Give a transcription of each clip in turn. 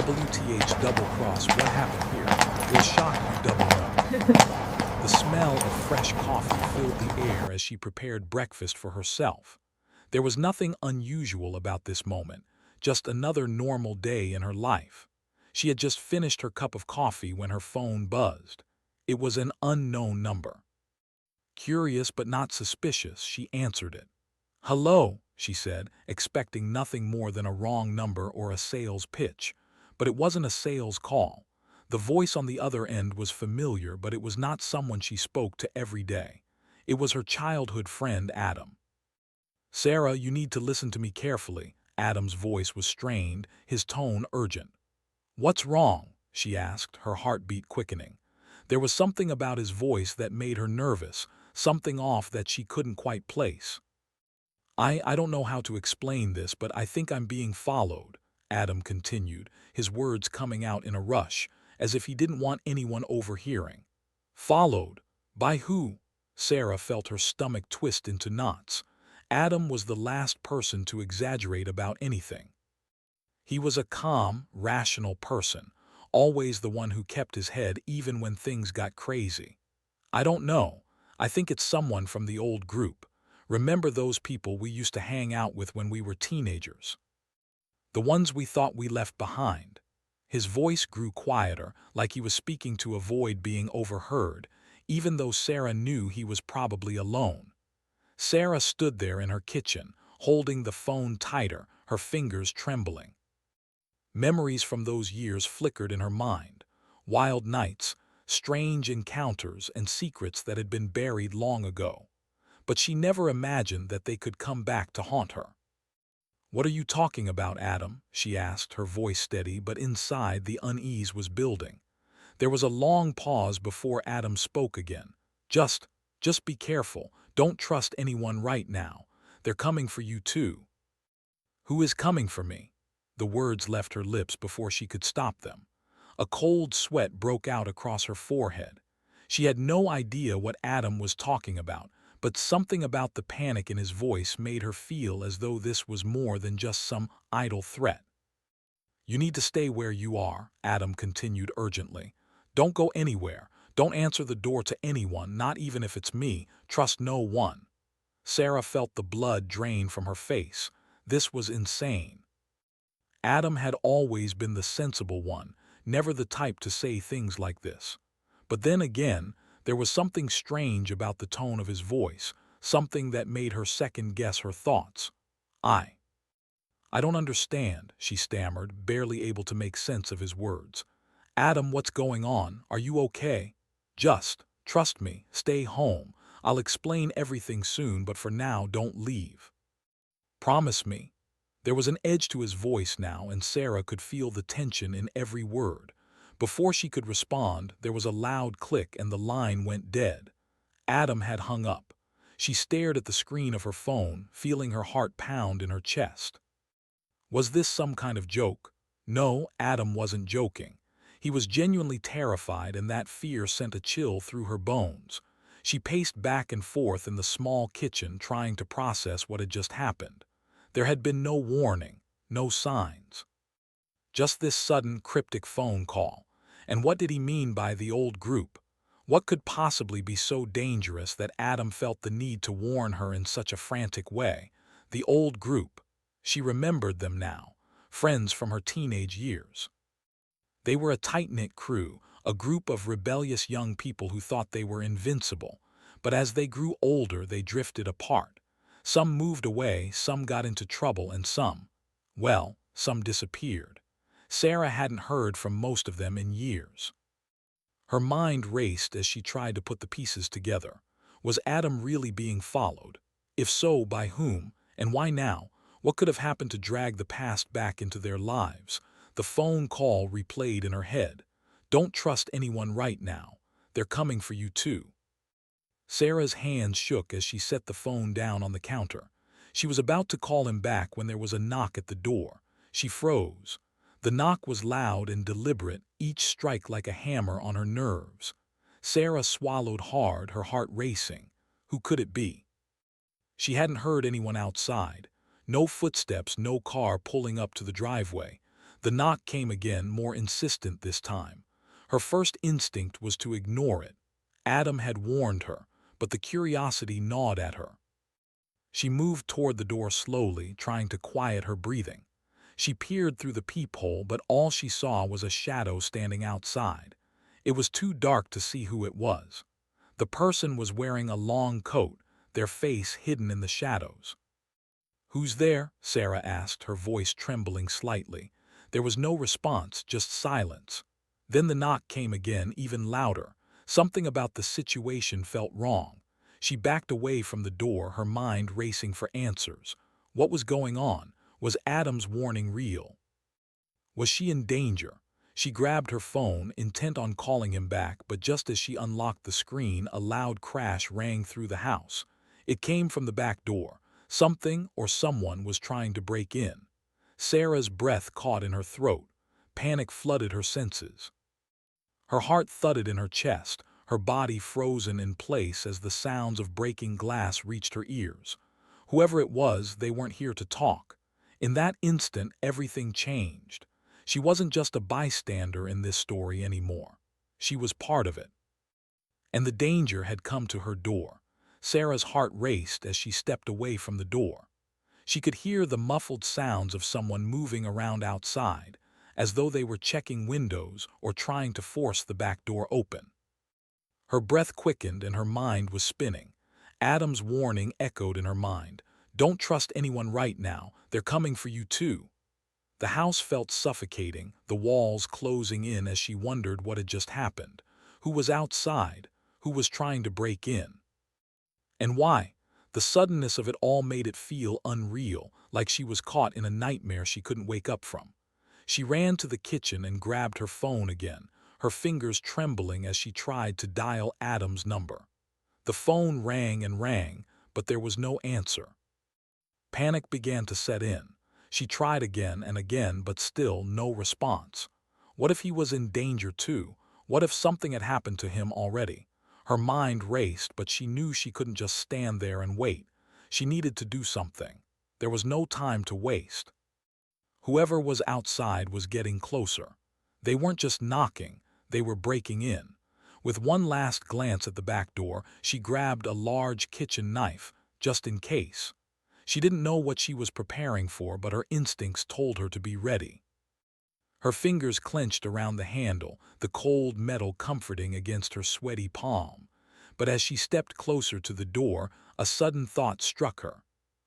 WTH double cross, what happened here? We'll shock you double no. The smell of fresh coffee filled the air as she prepared breakfast for herself. There was nothing unusual about this moment, just another normal day in her life. She had just finished her cup of coffee when her phone buzzed. It was an unknown number. Curious but not suspicious, she answered it. "Hello," she said, expecting nothing more than a wrong number or a sales pitch. But it wasn't a sales call. The voice on the other end was familiar, but it was not someone she spoke to every day. It was her childhood friend, Adam. "Sarah, you need to listen to me carefully." Adam's voice was strained, his tone urgent. "What's wrong?" she asked, her heartbeat quickening. There was something about his voice that made her nervous, something off that she couldn't quite place. I don't know how to explain this, but I think I'm being followed," Adam continued, his words coming out in a rush, as if he didn't want anyone overhearing. "Followed? By who?" Sarah felt her stomach twist into knots. Adam was the last person to exaggerate about anything. He was a calm, rational person, always the one who kept his head even when things got crazy. "I don't know. I think it's someone from the old group. Remember those people we used to hang out with when we were teenagers? The ones we thought we left behind." His voice grew quieter, like he was speaking to avoid being overheard, even though Sarah knew he was probably alone. Sarah stood there in her kitchen, holding the phone tighter, her fingers trembling. Memories from those years flickered in her mind. Wild nights, strange encounters, and secrets that had been buried long ago. But she never imagined that they could come back to haunt her. "What are you talking about, Adam?" she asked, her voice steady, but inside the unease was building. There was a long pause before Adam spoke again. Just be careful. Don't trust anyone right now. They're coming for you too." "Who is coming for me?" The words left her lips before she could stop them. A cold sweat broke out across her forehead. She had no idea what Adam was talking about, but something about the panic in his voice made her feel as though this was more than just some idle threat. "You need to stay where you are," Adam continued urgently. "Don't go anywhere. Don't answer the door to anyone, not even if it's me. Trust no one." Sarah felt the blood drain from her face. This was insane. Adam had always been the sensible one, never the type to say things like this. But then again, there was something strange about the tone of his voice, something that made her second-guess her thoughts. I I don't understand," she stammered, barely able to make sense of his words. "Adam, what's going on? Are you okay? Just trust me, stay home. I'll explain everything soon, but for now, don't leave. Promise me." There was an edge to his voice now, and Sarah could feel the tension in every word. Before she could respond, there was a loud click and the line went dead. Adam had hung up. She stared at the screen of her phone, feeling her heart pound in her chest. Was this some kind of joke? No, Adam wasn't joking. He was genuinely terrified, and that fear sent a chill through her bones. She paced back and forth in the small kitchen, trying to process what had just happened. There had been no warning, no signs. Just this sudden, cryptic phone call. And what did he mean by the old group? What could possibly be so dangerous that Adam felt the need to warn her in such a frantic way? The old group. She remembered them now, friends from her teenage years. They were a tight-knit crew, a group of rebellious young people who thought they were invincible. But as they grew older, they drifted apart. Some moved away, some got into trouble, and some disappeared. Sarah hadn't heard from most of them in years. Her mind raced as she tried to put the pieces together. Was Adam really being followed? If so, by whom? And why now? What could have happened to drag the past back into their lives? The phone call replayed in her head. "Don't trust anyone right now. They're coming for you too." Sarah's hands shook as she set the phone down on the counter. She was about to call him back when there was a knock at the door. She froze. The knock was loud and deliberate, each strike like a hammer on her nerves. Sarah swallowed hard, her heart racing. Who could it be? She hadn't heard anyone outside. No footsteps, no car pulling up to the driveway. The knock came again, more insistent this time. Her first instinct was to ignore it. Adam had warned her, but the curiosity gnawed at her. She moved toward the door slowly, trying to quiet her breathing. She peered through the peephole, but all she saw was a shadow standing outside. It was too dark to see who it was. The person was wearing a long coat, their face hidden in the shadows. "Who's there?" Sarah asked, her voice trembling slightly. There was no response, just silence. Then the knock came again, even louder. Something about the situation felt wrong. She backed away from the door, her mind racing for answers. What was going on? Was Adam's warning real? Was she in danger? She grabbed her phone, intent on calling him back, but just as she unlocked the screen, a loud crash rang through the house. It came from the back door. Something or someone was trying to break in. Sarah's breath caught in her throat. Panic flooded her senses. Her heart thudded in her chest, her body frozen in place as the sounds of breaking glass reached her ears. Whoever it was, they weren't here to talk. In that instant, everything changed. She wasn't just a bystander in this story anymore. She was part of it. And the danger had come to her door. Sarah's heart raced as she stepped away from the door. She could hear the muffled sounds of someone moving around outside, as though they were checking windows or trying to force the back door open. Her breath quickened and her mind was spinning. Adam's warning echoed in her mind. "Don't trust anyone right now. They're coming for you too." The house felt suffocating, the walls closing in as she wondered what had just happened. Who was outside? Who was trying to break in? And why? The suddenness of it all made it feel unreal, like she was caught in a nightmare she couldn't wake up from. She ran to the kitchen and grabbed her phone again, her fingers trembling as she tried to dial Adam's number. The phone rang and rang, but there was no answer. Panic began to set in. She tried again and again, but still no response. What if he was in danger too? What if something had happened to him already? Her mind raced, but she knew she couldn't just stand there and wait. She needed to do something. There was no time to waste. Whoever was outside was getting closer. They weren't just knocking, they were breaking in. With one last glance at the back door, she grabbed a large kitchen knife, just in case. She didn't know what she was preparing for, but her instincts told her to be ready. Her fingers clenched around the handle, the cold metal comforting against her sweaty palm. But as she stepped closer to the door, a sudden thought struck her.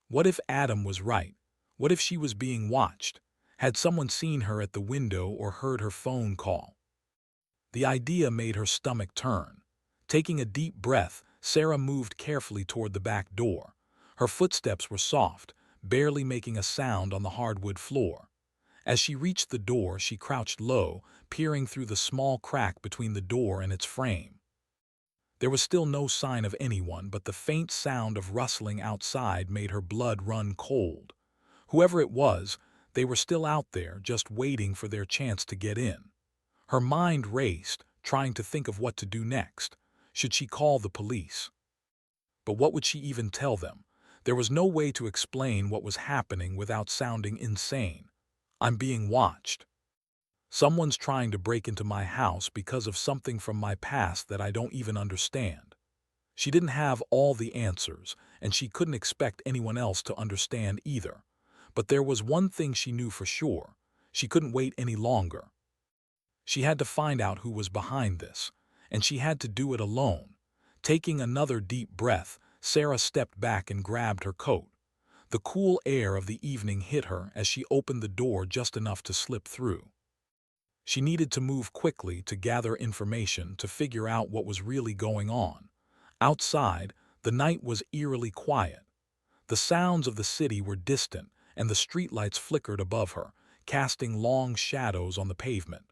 What if Adam was right? What if she was being watched? Had someone seen her at the window or heard her phone call? The idea made her stomach turn. Taking a deep breath, Sarah moved carefully toward the back door. Her footsteps were soft, barely making a sound on the hardwood floor. As she reached the door, she crouched low, peering through the small crack between the door and its frame. There was still no sign of anyone, but the faint sound of rustling outside made her blood run cold. Whoever it was, they were still out there, just waiting for their chance to get in. Her mind raced, trying to think of what to do next. Should she call the police? But what would she even tell them? There was no way to explain what was happening without sounding insane. "I'm being watched. Someone's trying to break into my house because of something from my past that I don't even understand." She didn't have all the answers, and she couldn't expect anyone else to understand either. But there was one thing she knew for sure. She couldn't wait any longer. She had to find out who was behind this, and she had to do it alone. Taking another deep breath, Sarah stepped back and grabbed her coat. The cool air of the evening hit her as she opened the door just enough to slip through. She needed to move quickly to gather information to figure out what was really going on. Outside, the night was eerily quiet. The sounds of the city were distant, and the streetlights flickered above her, casting long shadows on the pavement.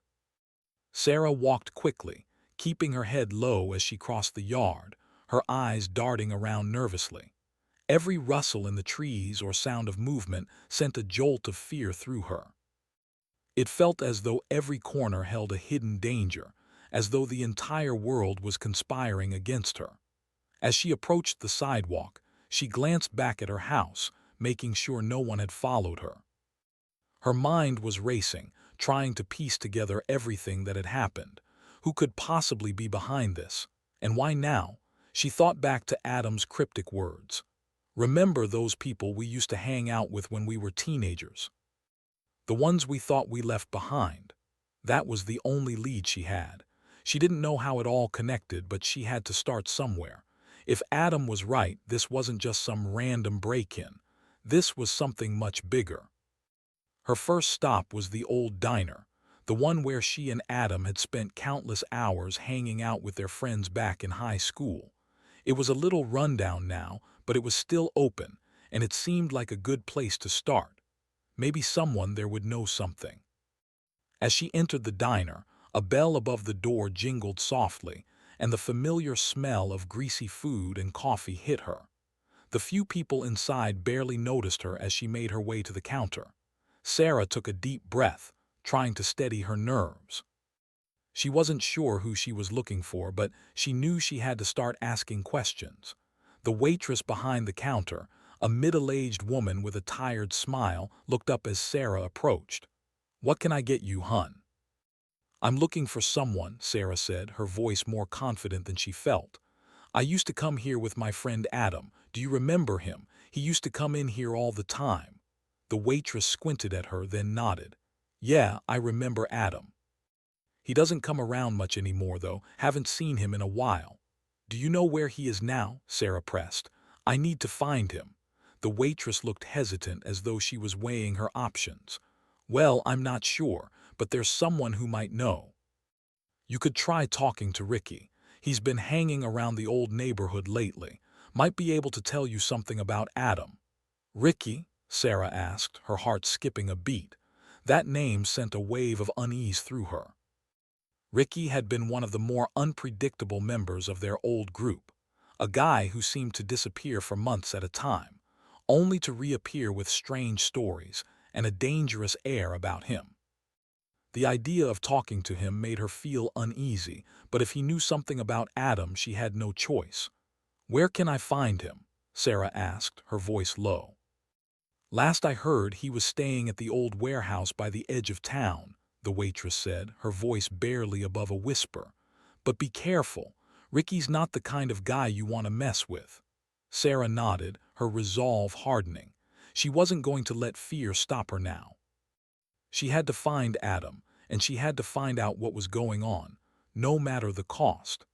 Sarah walked quickly, keeping her head low as she crossed the yard, her eyes darting around nervously. Every rustle in the trees or sound of movement sent a jolt of fear through her. It felt as though every corner held a hidden danger, as though the entire world was conspiring against her. As she approached the sidewalk, she glanced back at her house, making sure no one had followed her. Her mind was racing, trying to piece together everything that had happened. Who could possibly be behind this? And why now? She thought back to Adam's cryptic words. Remember those people we used to hang out with when we were teenagers? The ones we thought we left behind. That was the only lead she had. She didn't know how it all connected, but she had to start somewhere. If Adam was right, this wasn't just some random break-in. This was something much bigger. Her first stop was the old diner, the one where she and Adam had spent countless hours hanging out with their friends back in high school. It was a little rundown now, but it was still open, and it seemed like a good place to start. Maybe someone there would know something. As she entered the diner, a bell above the door jingled softly, and the familiar smell of greasy food and coffee hit her. The few people inside barely noticed her as she made her way to the counter. Sarah took a deep breath, trying to steady her nerves. She wasn't sure who she was looking for, but she knew she had to start asking questions. The waitress behind the counter, a middle-aged woman with a tired smile, looked up as Sarah approached. "What can I get you, hun?" "I'm looking for someone," Sarah said, her voice more confident than she felt. "I used to come here with my friend Adam. Do you remember him? He used to come in here all the time." The waitress squinted at her, then nodded. "Yeah, I remember Adam. He doesn't come around much anymore, though. Haven't seen him in a while." "Do you know where he is now?" Sarah pressed. "I need to find him." The waitress looked hesitant, as though she was weighing her options. "Well, I'm not sure, but there's someone who might know. You could try talking to Ricky. He's been hanging around the old neighborhood lately. Might be able to tell you something about Adam." "Ricky?" Sarah asked, her heart skipping a beat. That name sent a wave of unease through her. Ricky had been one of the more unpredictable members of their old group, a guy who seemed to disappear for months at a time, only to reappear with strange stories and a dangerous air about him. The idea of talking to him made her feel uneasy, but if he knew something about Adam, she had no choice. "Where can I find him?" Sarah asked, her voice low. "Last I heard, he was staying at the old warehouse by the edge of town," the waitress said, her voice barely above a whisper. "But be careful. Ricky's not the kind of guy you want to mess with." Sarah nodded, her resolve hardening. She wasn't going to let fear stop her now. She had to find Adam, and she had to find out what was going on, no matter the cost.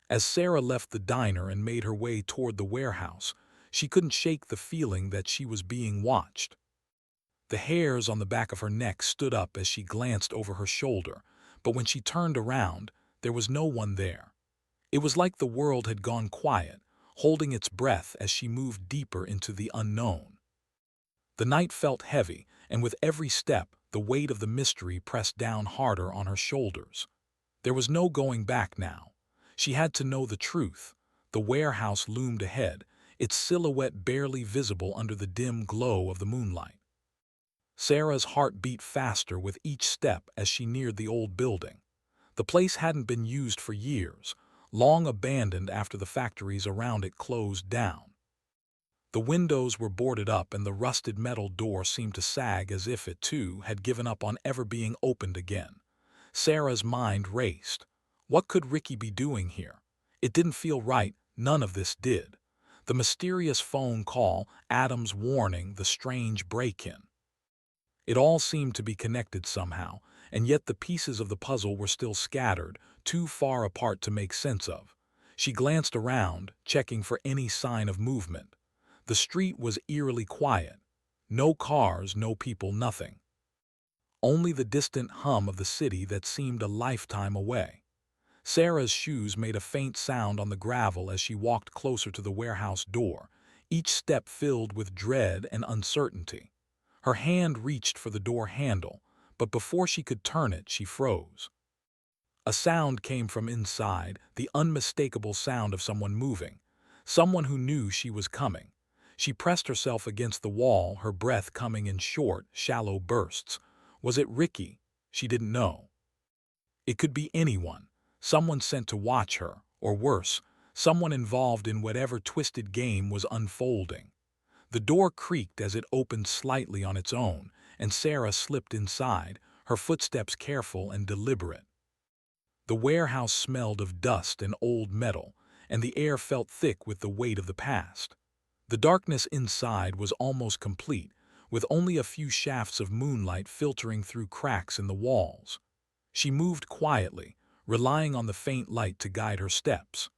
As Sarah left the diner and made her way toward the warehouse, she couldn't shake the feeling that she was being watched. The hairs on the back of her neck stood up as she glanced over her shoulder, but when she turned around, there was no one there. It was like the world had gone quiet, holding its breath as she moved deeper into the unknown. The night felt heavy, and with every step, the weight of the mystery pressed down harder on her shoulders. There was no going back now. She had to know the truth. The warehouse loomed ahead, its silhouette barely visible under the dim glow of the moonlight. Sarah's heart beat faster with each step as she neared the old building. The place hadn't been used for years, long abandoned after the factories around it closed down. The windows were boarded up and the rusted metal door seemed to sag as if it, too, had given up on ever being opened again. Sarah's mind raced. What could Ricky be doing here? It didn't feel right, none of this did. The mysterious phone call, Adam's warning, the strange break-in. It all seemed to be connected somehow, and yet the pieces of the puzzle were still scattered, too far apart to make sense of. She glanced around, checking for any sign of movement. The street was eerily quiet. No cars, no people, nothing. Only the distant hum of the city that seemed a lifetime away. Sarah's shoes made a faint sound on the gravel as she walked closer to the warehouse door, each step filled with dread and uncertainty. Her hand reached for the door handle, but before she could turn it, she froze. A sound came from inside, the unmistakable sound of someone moving, someone who knew she was coming. She pressed herself against the wall, her breath coming in short, shallow bursts. Was it Ricky? She didn't know. It could be anyone, someone sent to watch her, or worse, someone involved in whatever twisted game was unfolding. The door creaked as it opened slightly on its own, and Sarah slipped inside, her footsteps careful and deliberate. The warehouse smelled of dust and old metal, and the air felt thick with the weight of the past. The darkness inside was almost complete, with only a few shafts of moonlight filtering through cracks in the walls. She moved quietly, relying on the faint light to guide her steps.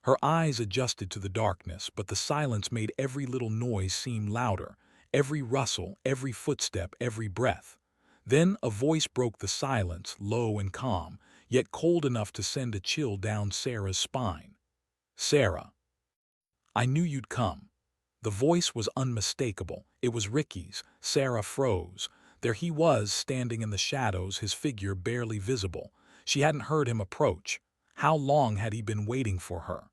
Her eyes adjusted to the darkness, but the silence made every little noise seem louder, every rustle, every footstep, every breath. Then a voice broke the silence, low and calm, yet cold enough to send a chill down Sarah's spine. "Sarah, I knew you'd come." The voice was unmistakable. It was Ricky's. Sarah froze. There he was, standing in the shadows, his figure barely visible. She hadn't heard him approach. How long had he been waiting for her?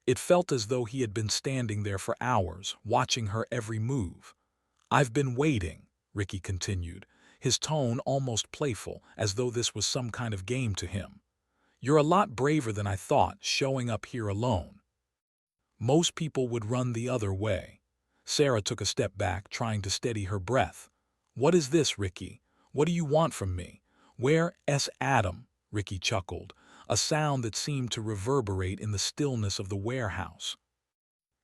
It felt as though he had been standing there for hours, watching her every move. "I've been waiting," Ricky continued, his tone almost playful, as though this was some kind of game to him. "You're a lot braver than I thought, showing up here alone. Most people would run the other way." Sarah took a step back, trying to steady her breath. "What is this, Ricky? What do you want from me?" "Where's Adam?" Ricky chuckled, a sound that seemed to reverberate in the stillness of the warehouse.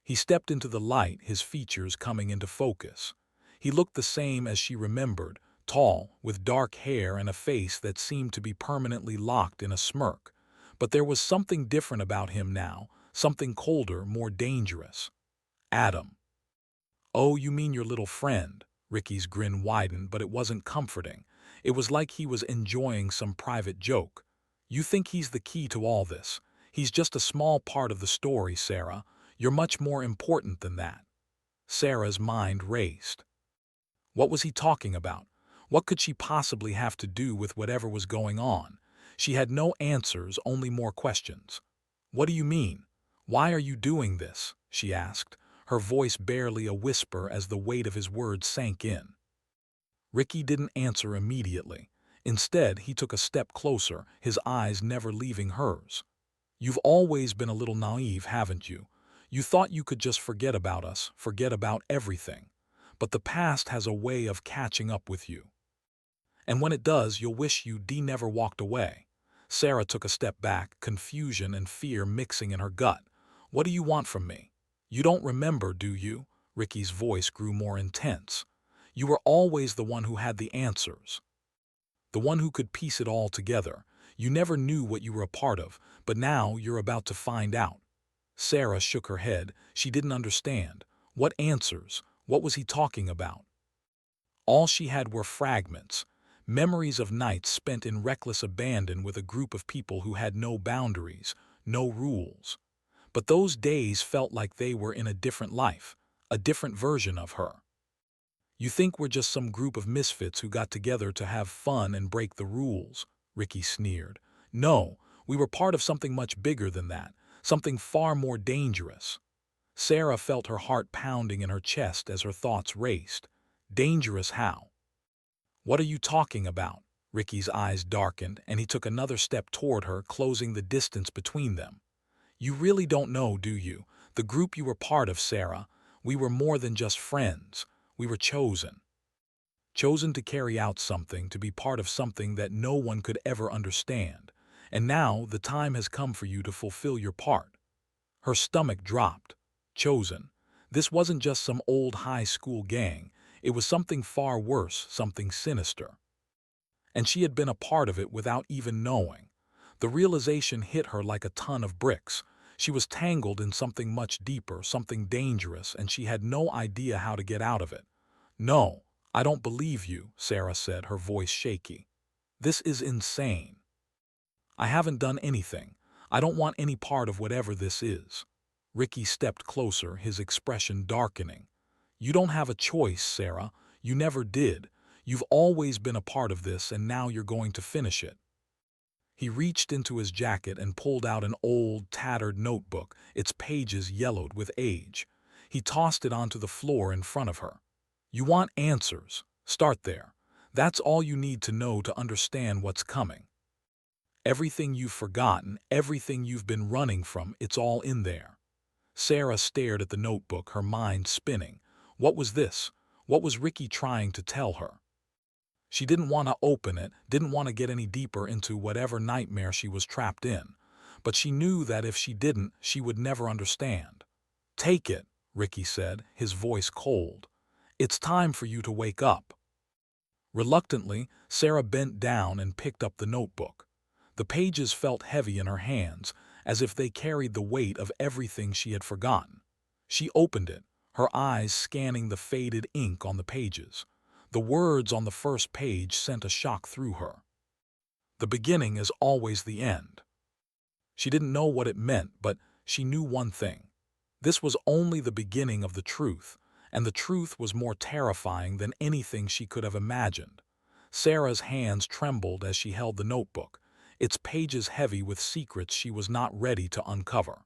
He stepped into the light, his features coming into focus. He looked the same as she remembered, tall, with dark hair and a face that seemed to be permanently locked in a smirk. But there was something different about him now, something colder, more dangerous. "Adam." "Oh, you mean your little friend?" Ricky's grin widened, but it wasn't comforting. It was like he was enjoying some private joke. "You think he's the key to all this. He's just a small part of the story, Sarah. You're much more important than that." Sarah's mind raced. What was he talking about? What could she possibly have to do with whatever was going on? She had no answers, only more questions. "What do you mean? Why are you doing this?" she asked, her voice barely a whisper as the weight of his words sank in. Ricky didn't answer immediately. Instead, he took a step closer, his eyes never leaving hers. "You've always been a little naive, haven't you? You thought you could just forget about us, forget about everything. But the past has a way of catching up with you. And when it does, you'll wish you'd never walked away." Sarah took a step back, confusion and fear mixing in her gut. "What do you want from me? You don't remember, do you?" Ricky's voice grew more intense. "You were always the one who had the answers. The one who could piece it all together. You never knew what you were a part of, but now you're about to find out." Sarah shook her head. She didn't understand. What answers? What was he talking about? All she had were fragments, memories of nights spent in reckless abandon with a group of people who had no boundaries, no rules. But those days felt like they were in a different life, a different version of her. "You think we're just some group of misfits who got together to have fun and break the rules?" Ricky sneered. "No, we were part of something much bigger than that, something far more dangerous." Sarah felt her heart pounding in her chest as her thoughts raced. Dangerous how? "What are you talking about?" Ricky's eyes darkened, and he took another step toward her, closing the distance between them. "You really don't know, do you? The group you were part of, Sarah, we were more than just friends. We were chosen. Chosen to carry out something, to be part of something that no one could ever understand. And now the time has come for you to fulfill your part." Her stomach dropped. Chosen. This wasn't just some old high school gang. It was something far worse, something sinister. And she had been a part of it without even knowing. The realization hit her like a ton of bricks. She was tangled in something much deeper, something dangerous, and she had no idea how to get out of it. "No, I don't believe you," Sarah said, her voice shaky. "This is insane. I haven't done anything. I don't want any part of whatever this is." Ricky stepped closer, his expression darkening. "You don't have a choice, Sarah. You never did. You've always been a part of this, and now you're going to finish it." He reached into his jacket and pulled out an old, tattered notebook, its pages yellowed with age. He tossed it onto the floor in front of her. "You want answers. Start there. That's all you need to know to understand what's coming. Everything you've forgotten, everything you've been running from, it's all in there." Sarah stared at the notebook, her mind spinning. What was this? What was Ricky trying to tell her? She didn't want to open it, didn't want to get any deeper into whatever nightmare she was trapped in. But she knew that if she didn't, she would never understand. "Take it," Ricky said, his voice cold. "It's time for you to wake up." Reluctantly, Sarah bent down and picked up the notebook. The pages felt heavy in her hands, as if they carried the weight of everything she had forgotten. She opened it, her eyes scanning the faded ink on the pages. The words on the first page sent a shock through her. "The beginning is always the end." She didn't know what it meant, but she knew one thing. This was only the beginning of the truth, and the truth was more terrifying than anything she could have imagined. Sarah's hands trembled as she held the notebook, its pages heavy with secrets she was not ready to uncover.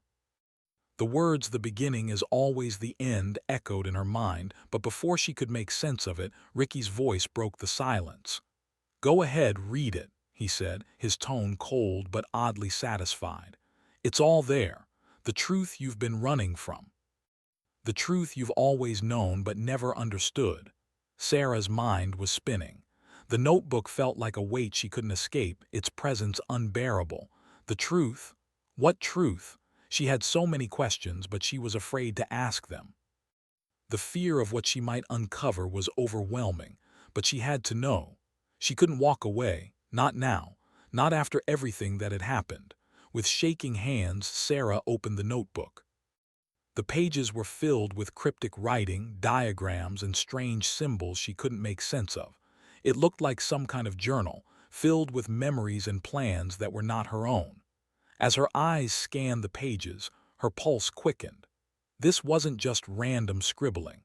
The words "the beginning is always the end" echoed in her mind, but before she could make sense of it, Ricky's voice broke the silence. "Go ahead, read it," he said, his tone cold but oddly satisfied. "It's all there, the truth you've been running from. The truth you've always known but never understood." Sarah's mind was spinning. The notebook felt like a weight she couldn't escape, its presence unbearable. The truth? What truth? She had so many questions, but she was afraid to ask them. The fear of what she might uncover was overwhelming, but she had to know. She couldn't walk away, not now, not after everything that had happened. With shaking hands, Sarah opened the notebook. The pages were filled with cryptic writing, diagrams, and strange symbols she couldn't make sense of. It looked like some kind of journal, filled with memories and plans that were not her own. As her eyes scanned the pages, her pulse quickened. This wasn't just random scribbling.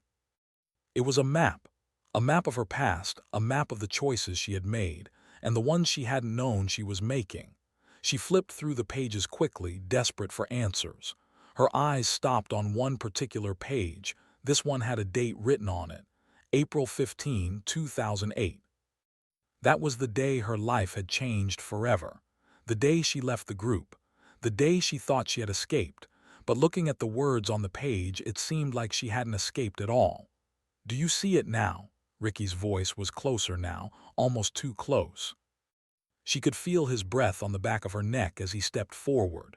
It was a map of her past, a map of the choices she had made, and the ones she hadn't known she was making. She flipped through the pages quickly, desperate for answers. Her eyes stopped on one particular page. This one had a date written on it, April 15, 2008. That was the day her life had changed forever. The day she left the group. The day she thought she had escaped. But looking at the words on the page, it seemed like she hadn't escaped at all. "Do you see it now?" Ricky's voice was closer now, almost too close. She could feel his breath on the back of her neck as he stepped forward.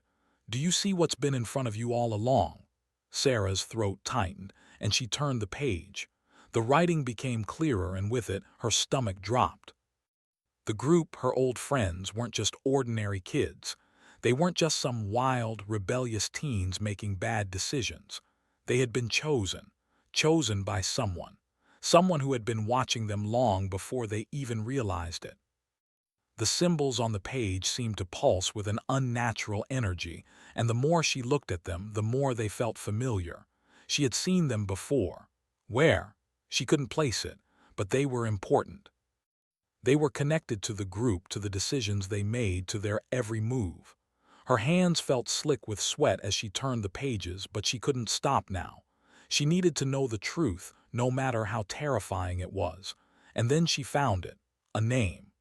"Do you see what's been in front of you all along?" Sarah's throat tightened, and she turned the page. The writing became clearer, and with it, her stomach dropped. The group, her old friends, weren't just ordinary kids. They weren't just some wild, rebellious teens making bad decisions. They had been chosen by someone who had been watching them long before they even realized it. The symbols on the page seemed to pulse with an unnatural energy, and the more she looked at them, the more they felt familiar. She had seen them before. Where? She couldn't place it, but they were important. They were connected to the group, to the decisions they made, to their every move. Her hands felt slick with sweat as she turned the pages, but she couldn't stop now. She needed to know the truth, no matter how terrifying it was. And then she found it, a name.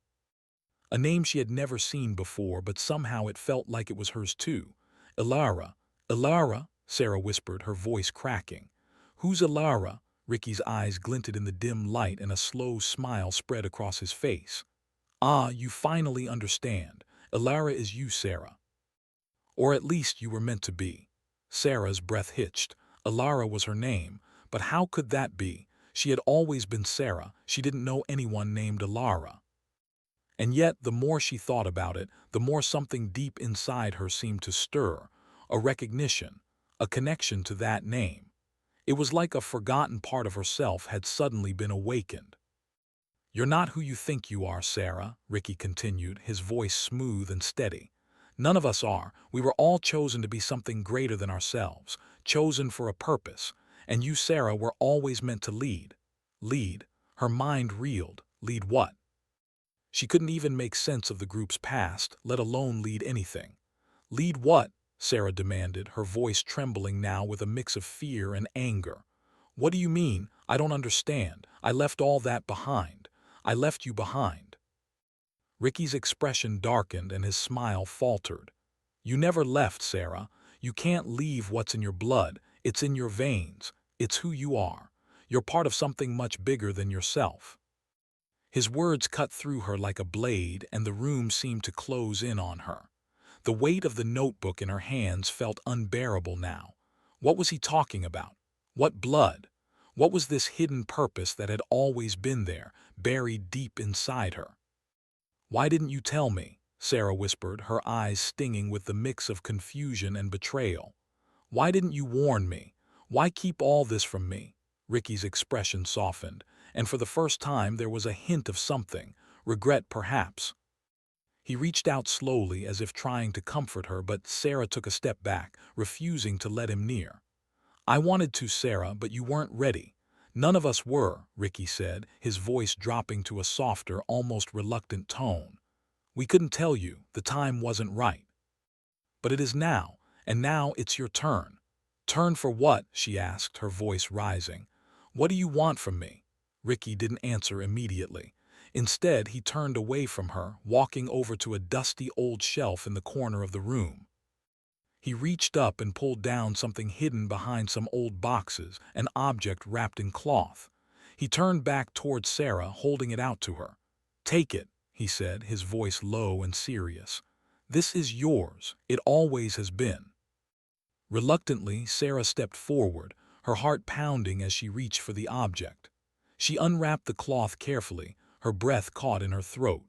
A name she had never seen before, but somehow it felt like it was hers too. Ilara. "Ilara," Sarah whispered, her voice cracking. "Who's Ilara?" Ricky's eyes glinted in the dim light, and a slow smile spread across his face. "Ah, you finally understand. Ilara is you, Sarah. Or at least you were meant to be." Sarah's breath hitched. Ilara was her name, but how could that be? She had always been Sarah. She didn't know anyone named Ilara. And yet, the more she thought about it, the more something deep inside her seemed to stir, a recognition, a connection to that name. It was like a forgotten part of herself had suddenly been awakened. "You're not who you think you are, Sarah," Ricky continued, his voice smooth and steady. "None of us are. We were all chosen to be something greater than ourselves, chosen for a purpose. And you, Sarah, were always meant to lead." Lead? Her mind reeled. Lead what? She couldn't even make sense of the group's past, let alone lead anything. "Lead what?" Sarah demanded, her voice trembling now with a mix of fear and anger. "What do you mean? I don't understand. I left all that behind. I left you behind." Ricky's expression darkened and his smile faltered. "You never left, Sarah. You can't leave what's in your blood. It's in your veins. It's who you are. You're part of something much bigger than yourself." His words cut through her like a blade, and the room seemed to close in on her. The weight of the notebook in her hands felt unbearable now. What was he talking about? What blood? What was this hidden purpose that had always been there, buried deep inside her? "Why didn't you tell me?" Sarah whispered, her eyes stinging with the mix of confusion and betrayal. "Why didn't you warn me? Why keep all this from me?" Ricky's expression softened, and for the first time there was a hint of something, regret perhaps. He reached out slowly as if trying to comfort her, but Sarah took a step back, refusing to let him near. "I wanted to, Sarah, but you weren't ready." "None of us were," Ricky said, his voice dropping to a softer, almost reluctant tone. "We couldn't tell you, the time wasn't right. But it is now, and now it's your turn." "Turn for what?" she asked, her voice rising. "What do you want from me?" Ricky didn't answer immediately. Instead, he turned away from her, walking over to a dusty old shelf in the corner of the room. He reached up and pulled down something hidden behind some old boxes, an object wrapped in cloth. He turned back toward Sarah, holding it out to her. "Take it," he said, his voice low and serious. "This is yours. It always has been." Reluctantly, Sarah stepped forward, her heart pounding as she reached for the object. She unwrapped the cloth carefully, her breath caught in her throat.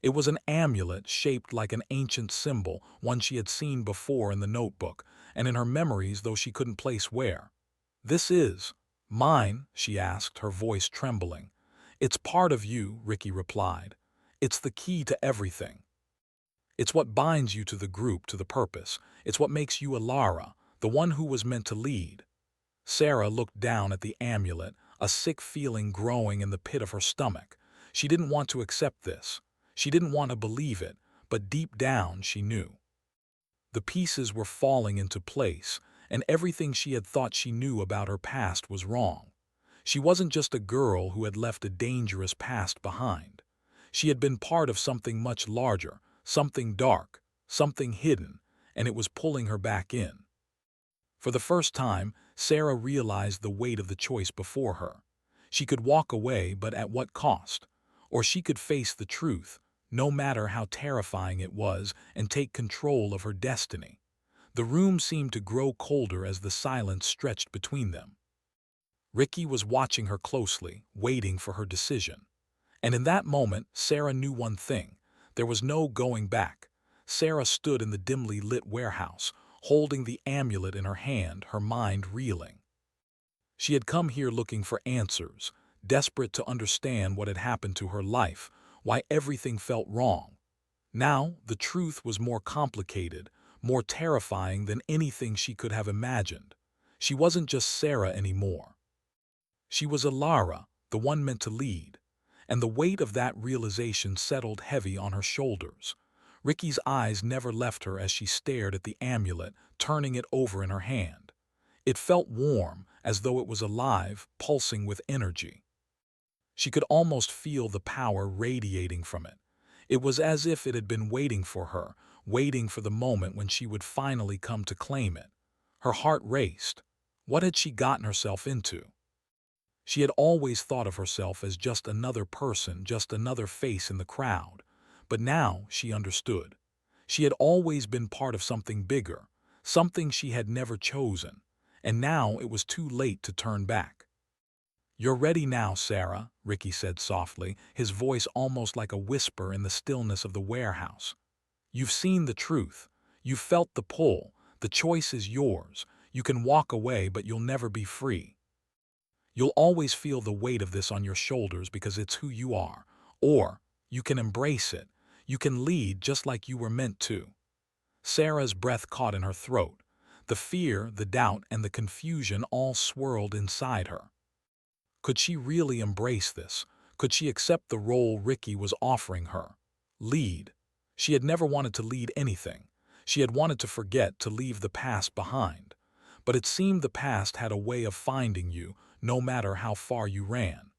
It was an amulet shaped like an ancient symbol, one she had seen before in the notebook, and in her memories, though she couldn't place where. "This is mine?" she asked, her voice trembling. "It's part of you," Ricky replied. "It's the key to everything. It's what binds you to the group, to the purpose. It's what makes you a Lara, the one who was meant to lead." Sarah looked down at the amulet, a sick feeling growing in the pit of her stomach. She didn't want to accept this. She didn't want to believe it, but deep down she knew. The pieces were falling into place, and everything she had thought she knew about her past was wrong. She wasn't just a girl who had left a dangerous past behind. She had been part of something much larger, something dark, something hidden, and it was pulling her back in. For the first time, Sarah realized the weight of the choice before her. She could walk away, but at what cost? Or she could face the truth, no matter how terrifying it was, and take control of her destiny. The room seemed to grow colder as the silence stretched between them. Ricky was watching her closely, waiting for her decision. And in that moment, Sarah knew one thing. There was no going back. Sarah stood in the dimly lit warehouse, holding the amulet in her hand, her mind reeling. She had come here looking for answers, desperate to understand what had happened to her life, why everything felt wrong. Now, the truth was more complicated, more terrifying than anything she could have imagined. She wasn't just Sarah anymore. She was Alara, the one meant to lead, and the weight of that realization settled heavy on her shoulders. Ricky's eyes never left her as she stared at the amulet, turning it over in her hand. It felt warm, as though it was alive, pulsing with energy. She could almost feel the power radiating from it. It was as if it had been waiting for her, waiting for the moment when she would finally come to claim it. Her heart raced. What had she gotten herself into? She had always thought of herself as just another person, just another face in the crowd. But now she understood. She had always been part of something bigger, something she had never chosen, and now it was too late to turn back. "You're ready now, Sarah," Ricky said softly, his voice almost like a whisper in the stillness of the warehouse. "You've seen the truth. You've felt the pull. The choice is yours. You can walk away, but you'll never be free. You'll always feel the weight of this on your shoulders because it's who you are. Or you can embrace it. You can lead just like you were meant to." Sarah's breath caught in her throat. The fear, the doubt, and the confusion all swirled inside her. Could she really embrace this? Could she accept the role Ricky was offering her? Lead. She had never wanted to lead anything. She had wanted to forget, to leave the past behind. But it seemed the past had a way of finding you, no matter how far you ran.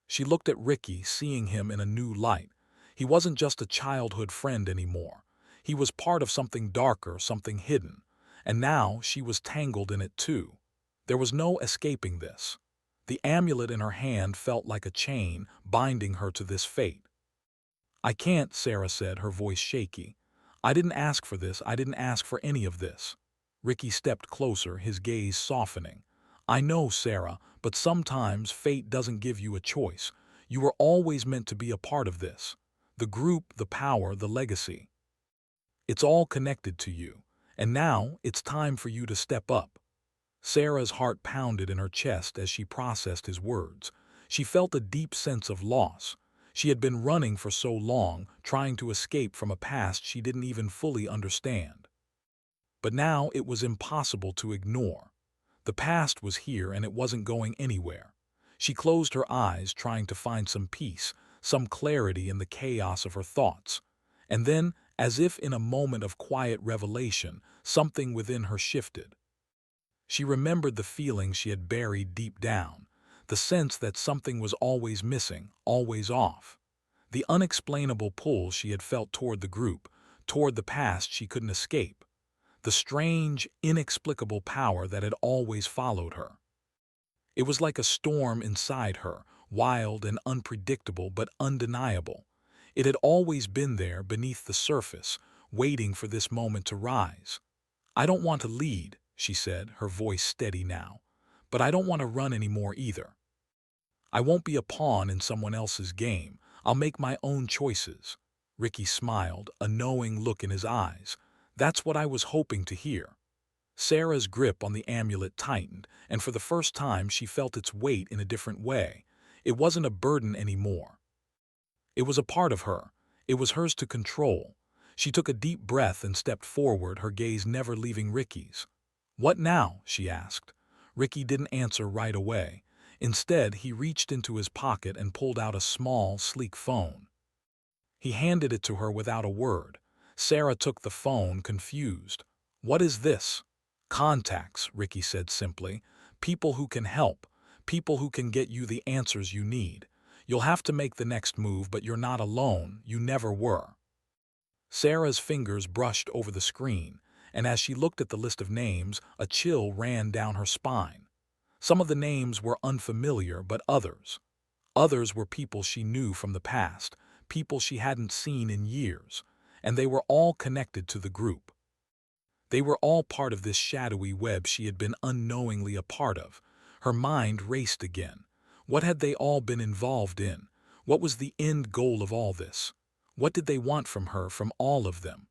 She looked at Ricky, seeing him in a new light. He wasn't just a childhood friend anymore. He was part of something darker, something hidden. And now she was tangled in it too. There was no escaping this. The amulet in her hand felt like a chain binding her to this fate. "I can't," Sarah said, her voice shaky. "I didn't ask for this. I didn't ask for any of this." Ricky stepped closer, his gaze softening. "I know, Sarah, but sometimes fate doesn't give you a choice. You were always meant to be a part of this. The group, the power, the legacy. It's all connected to you. And now it's time for you to step up." Sarah's heart pounded in her chest as she processed his words. She felt a deep sense of loss. She had been running for so long, trying to escape from a past she didn't even fully understand. But now it was impossible to ignore. The past was here and it wasn't going anywhere. She closed her eyes, trying to find some peace, some clarity in the chaos of her thoughts. And then, as if in a moment of quiet revelation, something within her shifted. She remembered the feeling she had buried deep down, the sense that something was always missing, always off. The unexplainable pull she had felt toward the group, toward the past she couldn't escape. The strange, inexplicable power that had always followed her. It was like a storm inside her, wild and unpredictable but undeniable. It had always been there beneath the surface, waiting for this moment to rise. "I don't want to lead," she said, her voice steady now. "But I don't want to run anymore either. I won't be a pawn in someone else's game. I'll make my own choices." Ricky smiled, a knowing look in his eyes. "That's what I was hoping to hear." Sarah's grip on the amulet tightened, and for the first time she felt its weight in a different way. It wasn't a burden anymore. It was a part of her. It was hers to control. She took a deep breath and stepped forward, her gaze never leaving Ricky's. "What now?" she asked. Ricky didn't answer right away. Instead, he reached into his pocket and pulled out a small, sleek phone. He handed it to her without a word. Sarah took the phone, confused. "What is this?" "Contacts," Ricky said simply. "People who can help. People who can get you the answers you need. You'll have to make the next move, but you're not alone. You never were." Sarah's fingers brushed over the screen, and as she looked at the list of names, a chill ran down her spine. Some of the names were unfamiliar, but others were people she knew from the past, people she hadn't seen in years, and they were all connected to the group. They were all part of this shadowy web she had been unknowingly a part of. Her mind raced again. What had they all been involved in? What was the end goal of all this? What did they want from her, from all of them?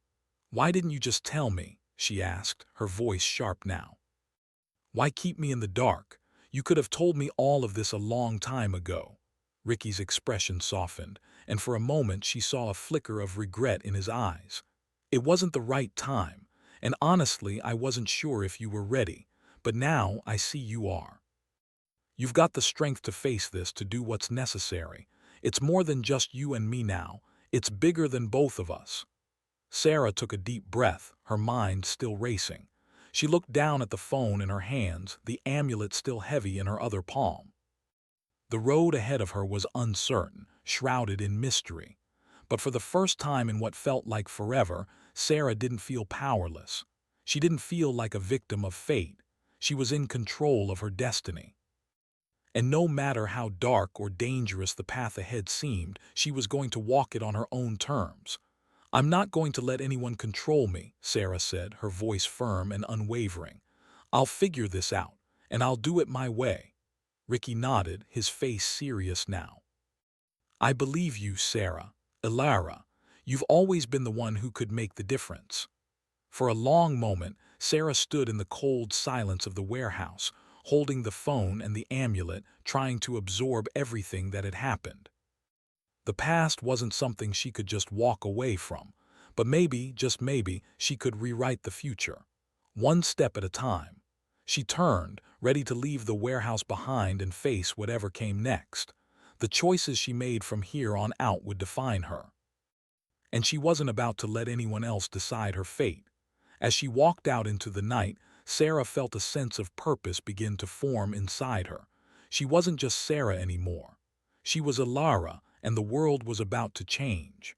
"Why didn't you just tell me?" she asked, her voice sharp now. "Why keep me in the dark? You could have told me all of this a long time ago." Ricky's expression softened, and for a moment she saw a flicker of regret in his eyes. "It wasn't the right time, and honestly I wasn't sure if you were ready, but now I see you are. You've got the strength to face this, to do what's necessary. It's more than just you and me now. It's bigger than both of us." Sarah took a deep breath, her mind still racing. She looked down at the phone in her hands, the amulet still heavy in her other palm. The road ahead of her was uncertain, shrouded in mystery. But for the first time in what felt like forever, Sarah didn't feel powerless. She didn't feel like a victim of fate. She was in control of her destiny. And no matter how dark or dangerous the path ahead seemed, she was going to walk it on her own terms. "I'm not going to let anyone control me," Sarah said, her voice firm and unwavering. "I'll figure this out, and I'll do it my way." Ricky nodded, his face serious now. "I believe you, Sarah. Elara, you've always been the one who could make the difference." For a long moment, Sarah stood in the cold silence of the warehouse, holding the phone and the amulet, trying to absorb everything that had happened. The past wasn't something she could just walk away from, but maybe, just maybe, she could rewrite the future. One step at a time. She turned, ready to leave the warehouse behind and face whatever came next. The choices she made from here on out would define her. And she wasn't about to let anyone else decide her fate. As she walked out into the night, Sarah felt a sense of purpose begin to form inside her. She wasn't just Sarah anymore. She was Elara, and the world was about to change.